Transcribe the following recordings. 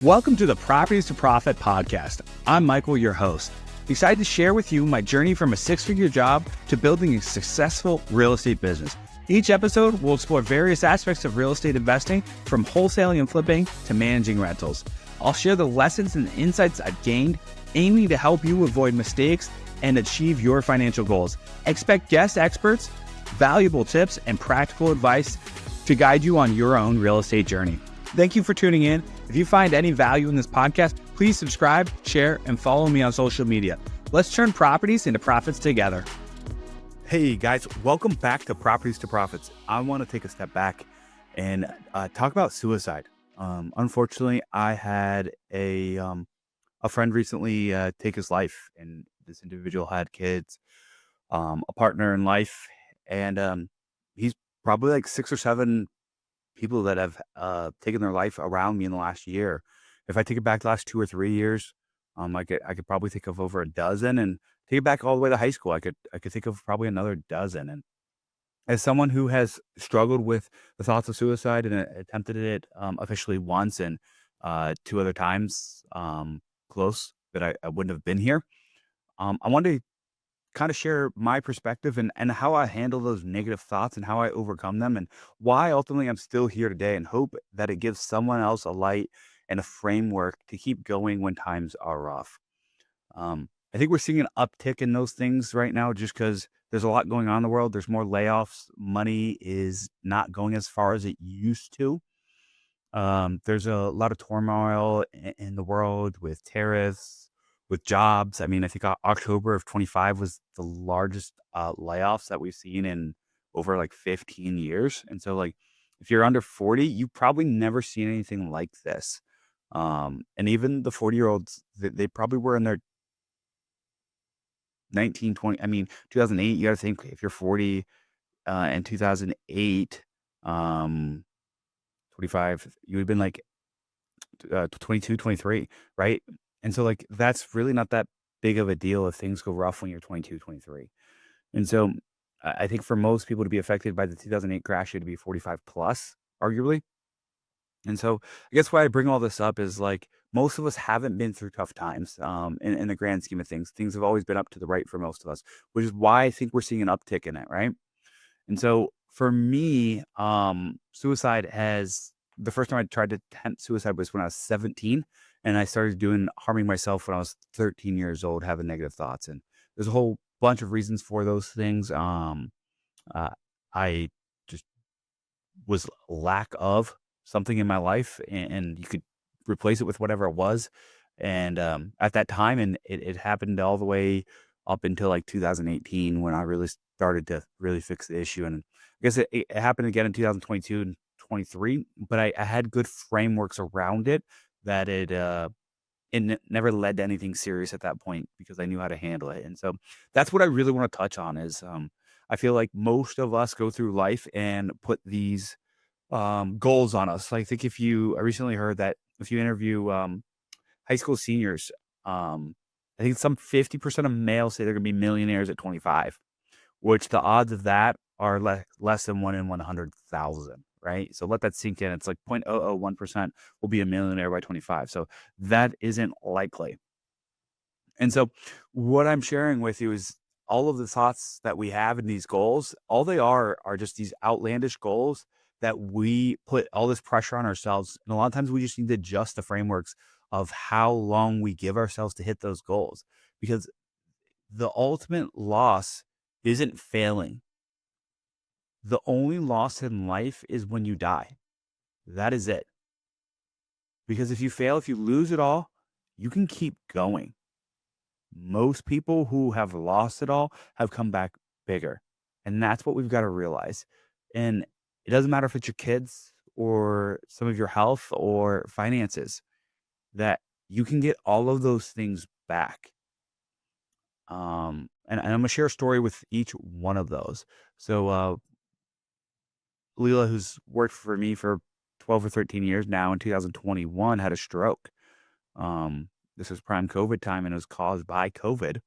Welcome to the Properties to Profit podcast. I'm Michael, your host. Excited to share with you my journey from a six-figure job to building a successful real estate business. Each episode will explore various aspects of real estate investing, from wholesaling and flipping to managing rentals. I'll share the lessons and insights I've gained, aiming to help you avoid mistakes and achieve your financial goals. Expect guest experts, valuable tips, and practical advice to guide you on your own real estate journey. Thank you for tuning in. If you find any value in this podcast, please subscribe, share, and follow me on social media. Let's turn properties into profits together. Hey guys, welcome back to Properties to Profits. I want to take a step back and talk about suicide. Unfortunately, I had a friend recently take his life, and this individual had kids, a partner in life, and he's probably like 6 or 7 people that have taken their life around me in the last year. If I take it back the last 2 or 3 years, I could probably think of over a dozen, and take it back all the way to high school, I could think of probably another dozen. And as someone who has struggled with the thoughts of suicide and attempted it officially once and 2 other times close that I wouldn't have been here, I wanted to kind of share my perspective and how I handle those negative thoughts and how I overcome them, and why ultimately I'm still here today, and hope that it gives someone else a light and a framework to keep going when times are rough. I think we're seeing an uptick in those things right now just because there's a lot going on in the world. There's more layoffs. Money is not going as far as it used to. There's a lot of turmoil in the world with tariffs, with jobs. I mean, I think October of 25 was the largest layoffs that we've seen in over like 15 years. And so, like, if you're under 40, you probably never seen anything like this. And even the 40-year-olds, they probably were in their 1920. I mean, 2008, you got to think if you're 40 in 2008, 25, you would have been like 22, 23, right? And so, like, that's really not that big of a deal if things go rough when you're 22, 23. And so I think for most people to be affected by the 2008 crash, you had to be 45 plus, arguably. And so I guess why I bring all this up is, like, most of us haven't been through tough times in the grand scheme of things. Things have always been up to the right for most of us, which is why I think we're seeing an uptick in it, right? And so for me, suicide has the first time I tried to attempt suicide was when I was 17, and I started doing harming myself when I was 13 years old, having negative thoughts. And there's a whole bunch of reasons for those things. Uh, I just was lack of something in my life, and you could replace it with whatever it was. And at that time, and it happened all the way up until like 2018 when I really started to really fix the issue. And I guess it happened again in 2022 and 23, but I had good frameworks around it that never led to anything serious at that point because I knew how to handle it. And so that's what I really want to touch on is I feel like most of us go through life and put these goals on us. I think I recently heard that if you interview high school seniors, I think some 50% of males say they're going to be millionaires at 25, which the odds of that are less than 1 in 100,000, right? So let that sink in. It's like 0.001% will be a millionaire by 25. So that isn't likely. And so what I'm sharing with you is all of the thoughts that we have in these goals. All they are just these outlandish goals that we put all this pressure on ourselves. And a lot of times we just need to adjust the frameworks of how long we give ourselves to hit those goals, because the ultimate loss isn't failing. The only loss in life is when you die. That is it. Because if you fail, if you lose it all, you can keep going. Most people who have lost it all have come back bigger. And that's what we've got to realize. And it doesn't matter if it's your kids or some of your health or finances, that you can get all of those things back. And I'm going to share a story with each one of those. So Leela, who's worked for me for 12 or 13 years now, in 2021 had a stroke. This was prime COVID time, and it was caused by COVID.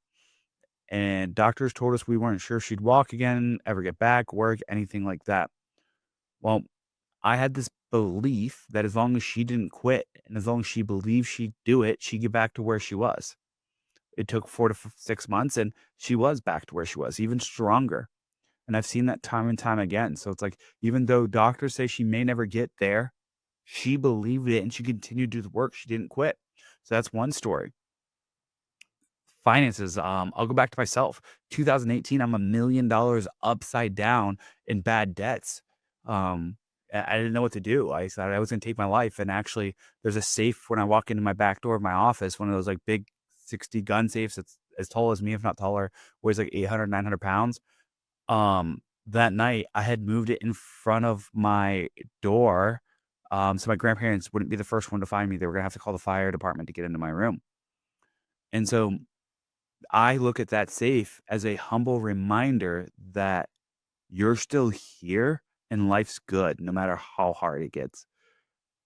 And doctors told us we weren't sure if she'd walk again, ever get back, work, anything like that. Well, I had this belief that as long as she didn't quit and as long as she believed she'd do it, she'd get back to where she was. It took 4 to 6 months, and she was back to where she was, even stronger. And I've seen that time and time again. So it's like, even though doctors say she may never get there, she believed it and she continued to do the work. She didn't quit. So that's one story. Finances, I'll go back to myself. 2018, I'm $1 million upside down in bad debts. I didn't know what to do. I thought I was gonna take my life, and actually, there's a safe when I walk into my back door of my office, one of those, like, big 60 gun safes that's as tall as me, if not taller, weighs, like, 800, 900 pounds. That night, I had moved it in front of my door, so my grandparents wouldn't be the first one to find me. They were gonna have to call the fire department to get into my room. And so I look at that safe as a humble reminder that you're still here and life's good no matter how hard it gets.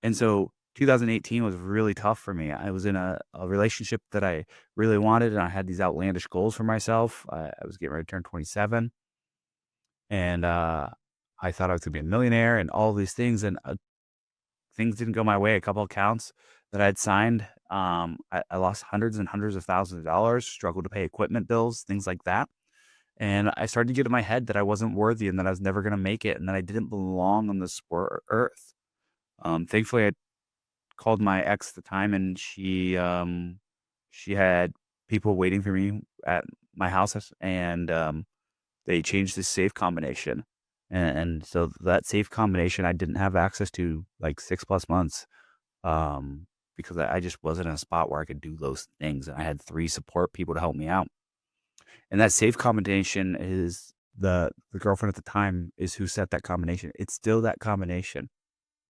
And so 2018 was really tough for me. I was in a relationship that I really wanted, and I had these outlandish goals for myself. I was getting ready to turn 27, and I thought I was going to be a millionaire and all these things. And things didn't go my way. A couple accounts that I had signed, I lost hundreds and hundreds of thousands of dollars, struggled to pay equipment bills, things like that. And I started to get in my head that I wasn't worthy and that I was never going to make it and that I didn't belong on this earth. Thankfully, I called my ex at the time, and she had people waiting for me at my house, and they changed the safe combination. And so that safe combination I didn't have access to like 6 plus months, because I just wasn't in a spot where I could do those things. And I had three support people to help me out. And that safe combination is the girlfriend at the time is who set that combination. It's still that combination.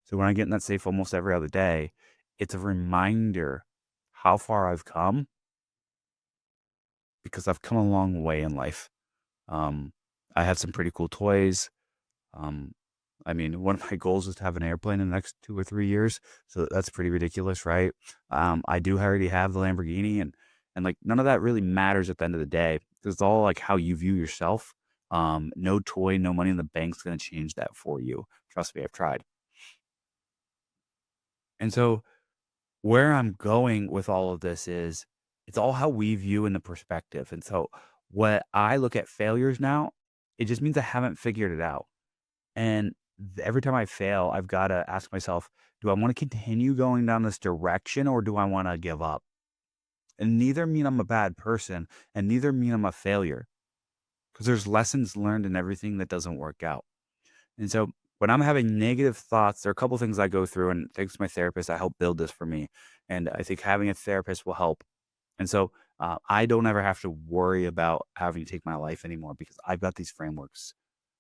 So when I get in that safe almost every other day, it's a reminder how far I've come because I've come a long way in life. Um, I have some pretty cool toys. Um, I mean, one of my goals is to have an airplane in the next 2 or 3 years, so that's pretty ridiculous, right? I do already have the Lamborghini, and, like, none of that really matters at the end of the day. It's all, like, how you view yourself. No toy, no money in the bank's gonna change that for you. Trust me, I've tried. And so, where I'm going with all of this is, it's all how we view in the perspective, and so, what I look at failures now, it just means I haven't figured it out. And every time I fail, I've gotta ask myself, "Do I wanna continue going down this direction or do I wanna give up?" And neither mean I'm a bad person, and neither mean I'm a failure, because there's lessons learned in everything that doesn't work out. And so, when I'm having negative thoughts, there are a couple things I go through, and thanks to my therapist, I helped build this for me, and I think having a therapist will help. And so, I don't ever have to worry about having to take my life anymore because I've got these frameworks.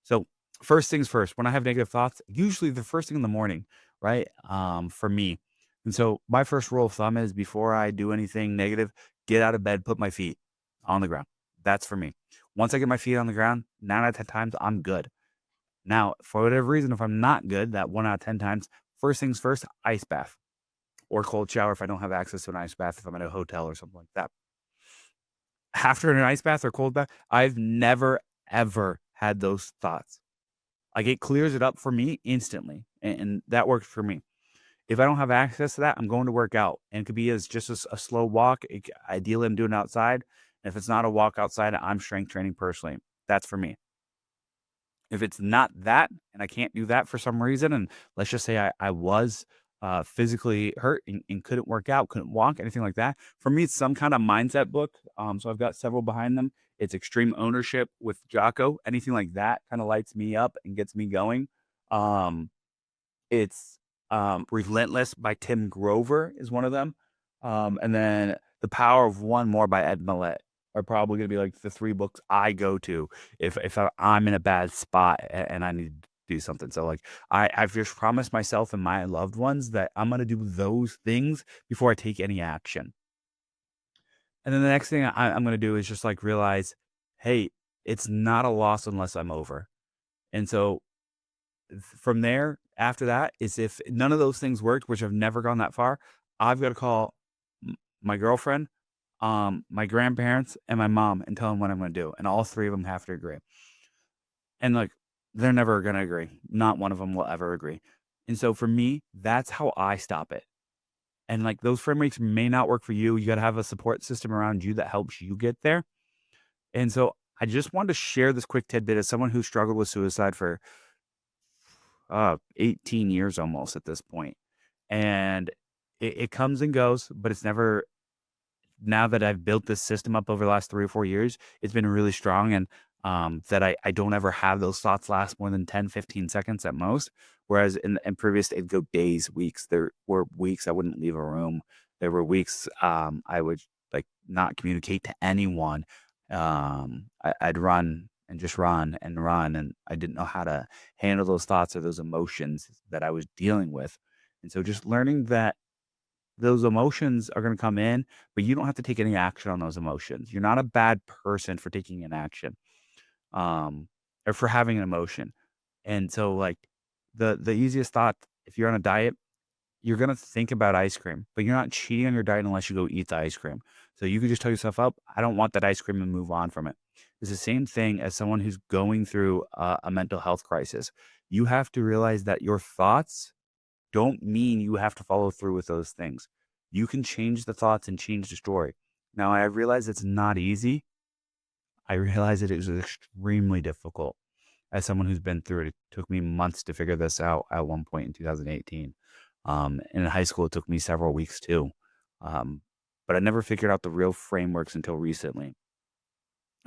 So, first things first, when I have negative thoughts, usually the first thing in the morning, right? For me. And so, my first rule of thumb is before I do anything negative, get out of bed, put my feet on the ground. That's for me. Once I get my feet on the ground, 9 out of 10 times, I'm good. Now, for whatever reason, if I'm not good, that 1 out of 10 times, first things first, ice bath or cold shower if I don't have access to an ice bath, if I'm at a hotel or something like that. After an ice bath or cold bath, I've never, ever had those thoughts. Like, it clears it up for me instantly, and that works for me. If I don't have access to that, I'm going to work out, and it could be as just a slow walk. Ideally, I'm doing it outside. And if it's not a walk outside, I'm strength training personally. That's for me. If it's not that, and I can't do that for some reason, and let's just say I was, physically hurt and couldn't work out, couldn't walk, anything like that, for me, it's some kinda mindset book, so I've got several behind them. It's Extreme Ownership with Jocko, anything like that kinda lights me up and gets me going. Um it's, Relentless by Tim Grover is one of them, and then The Power of One More by Ed Mylett are probably gonna be, like, the 3 books I go to if I'm in a bad spot and I need to do something. So, like, I've just promised myself and my loved ones that I'm gonna do those things before I take any action. And then the next thing I'm gonna do is just, like, realize, "Hey, it's not a loss unless I'm over." And so from there, after that, is if none of those things worked, which I've never gone that far, I've got to call my girlfriend, my grandparents, and my mom and tell them what I'm going to do. And all three of them have to agree. And like, they're never going to agree. Not one of them will ever agree. And so for me, that's how I stop it. And like those frame rates may not work for you. You got to have a support system around you that helps you get there. And so I just wanted to share this quick tidbit as someone who struggled with suicide for 18 years almost at this point. And it comes and goes, but it's never now that I've built this system up over the last 3 or 4 years, it's been really strong and, that I don't ever have those thoughts last more than 10, 15 seconds at most, whereas in previous, it'd go days, weeks. There were weeks I wouldn't leave a room. There were weeks, I would, like, not communicate to anyone. I'd run and just run, and I didn't know how to handle those thoughts or those emotions that I was dealing with, and so just learning that those emotions are gonna come in, but you don't have to take any action on those emotions. You're not a bad person for taking an action, um, or for having an emotion. And so, like, the easiest thought, if you're on a diet, you're gonna think about ice cream, but you're not cheating on your diet unless you go eat the ice cream. So you could just tell yourself, "Up, I don't want that ice cream," and move on from it. It's the same thing as someone who's going through a mental health crisis. You have to realize that your thoughts don't mean you have to follow through with those things. You can change the thoughts and change the story. Now, I realize it's not easy. I realize that it was extremely difficult. As someone who's been through it, it took me months to figure this out at one point in 2018. And in high school, it took me several weeks too. Um, but I never figured out the real frameworks until recently.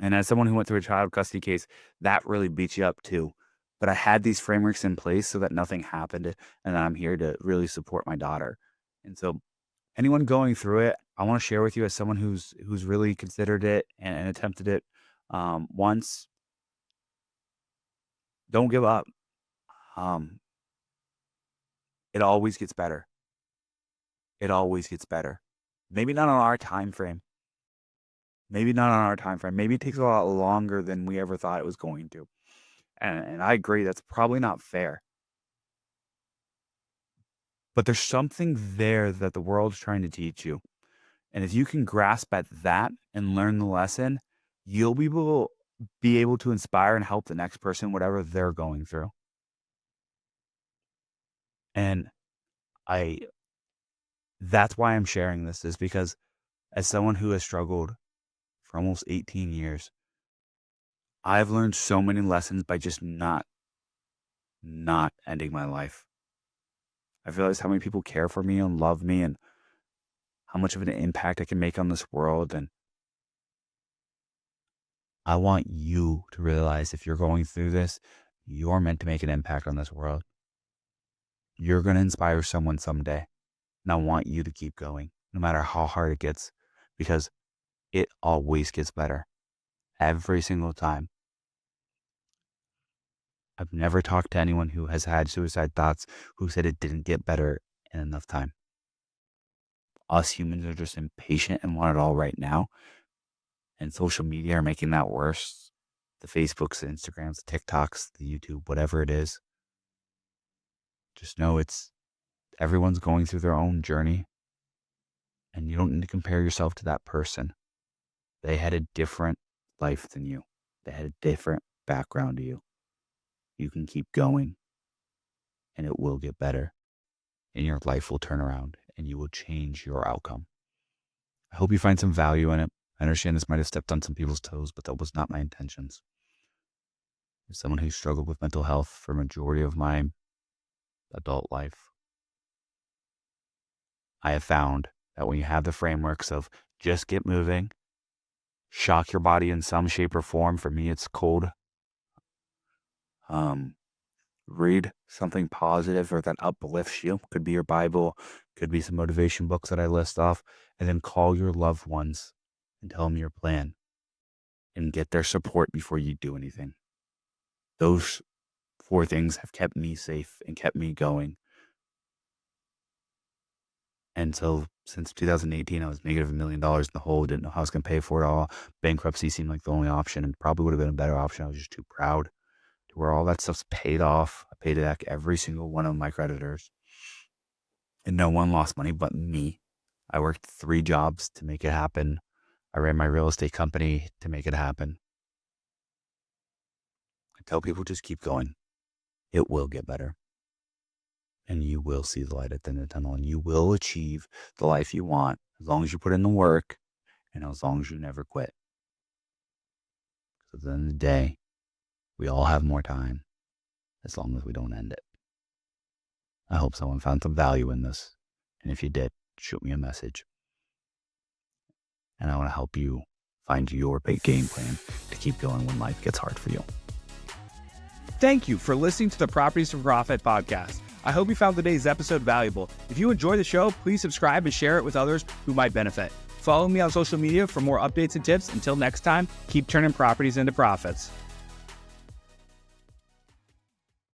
And as someone who went through a child custody case, that really beats you up too. But I had these frameworks in place so that nothing happened, and I'm here to really support my daughter. And so, anyone going through it, I want to share with you as someone who's really considered it and attempted it once. Don't give up. Um, it always gets better. It always gets better. Maybe not on our time frame. Maybe not on our time frame. Maybe it takes a lot longer than we ever thought it was going to. And I agree, that's probably not fair. But there's something there that the world's trying to teach you. And if you can grasp at that and learn the lesson, you'll be able to inspire and help the next person, whatever they're going through. And I that's why I'm sharing this, is because as someone who has struggled for almost 18 years, I've learned so many lessons by just not ending my life. I've realized how many people care for me and love me and how much of an impact I can make on this world. And I want you to realize, if you're going through this, you're meant to make an impact on this world. You're going to inspire someone someday. And I want you to keep going, no matter how hard it gets, because it always gets better every single time. I've never talked to anyone who has had suicide thoughts who said it didn't get better in enough time. Us humans are just impatient and want it all right now. And social media are making that worse. The Facebooks, the Instagrams, the TikToks, the YouTube, whatever it is. Just know everyone's going through their own journey, and you don't need to compare yourself to that person. They had a different life than you. They had a different background to you. You can keep going, and it will get better, and your life will turn around, and you will change your outcome. I hope you find some value in it. I understand this might have stepped on some people's toes, but that was not my intentions. As someone who struggled with mental health for a majority of my adult life, I have found that when you have the frameworks of just get moving, shock your body in some shape or form. For me, it's cold. Um, Read something positive or that uplifts you. Could be your Bible, could be some motivation books that I list off, and then call your loved ones and tell them your plan and get their support before you do anything. Those four things have kept me safe and kept me going. And so since 2018, I was negative $1 million in the hole, didn't know how I was going to pay for it all. Bankruptcy seemed like the only option, and probably would have been a better option. I was just too proud to where all that stuff's paid off. I paid back every single one of my creditors, and no one lost money but me. I worked 3 jobs to make it happen. I ran my real estate company to make it happen. I tell people, just keep going. It will get better. and you will see the light at the end of the tunnel, and you will achieve the life you want as long as you put in the work and as long as you never quit. So at the end of the day, we all have more time as long as we don't end it. I hope someone found some value in this. And if you did, shoot me a message. And I want to help you find your big game plan to keep going when life gets hard for you. Thank you for listening to the Properties for Profit podcast. I hope you found today's episode valuable. If you enjoyed the show, please subscribe and share it with others who might benefit. Follow me on social media for more updates and tips. Until next time, keep turning properties into profits.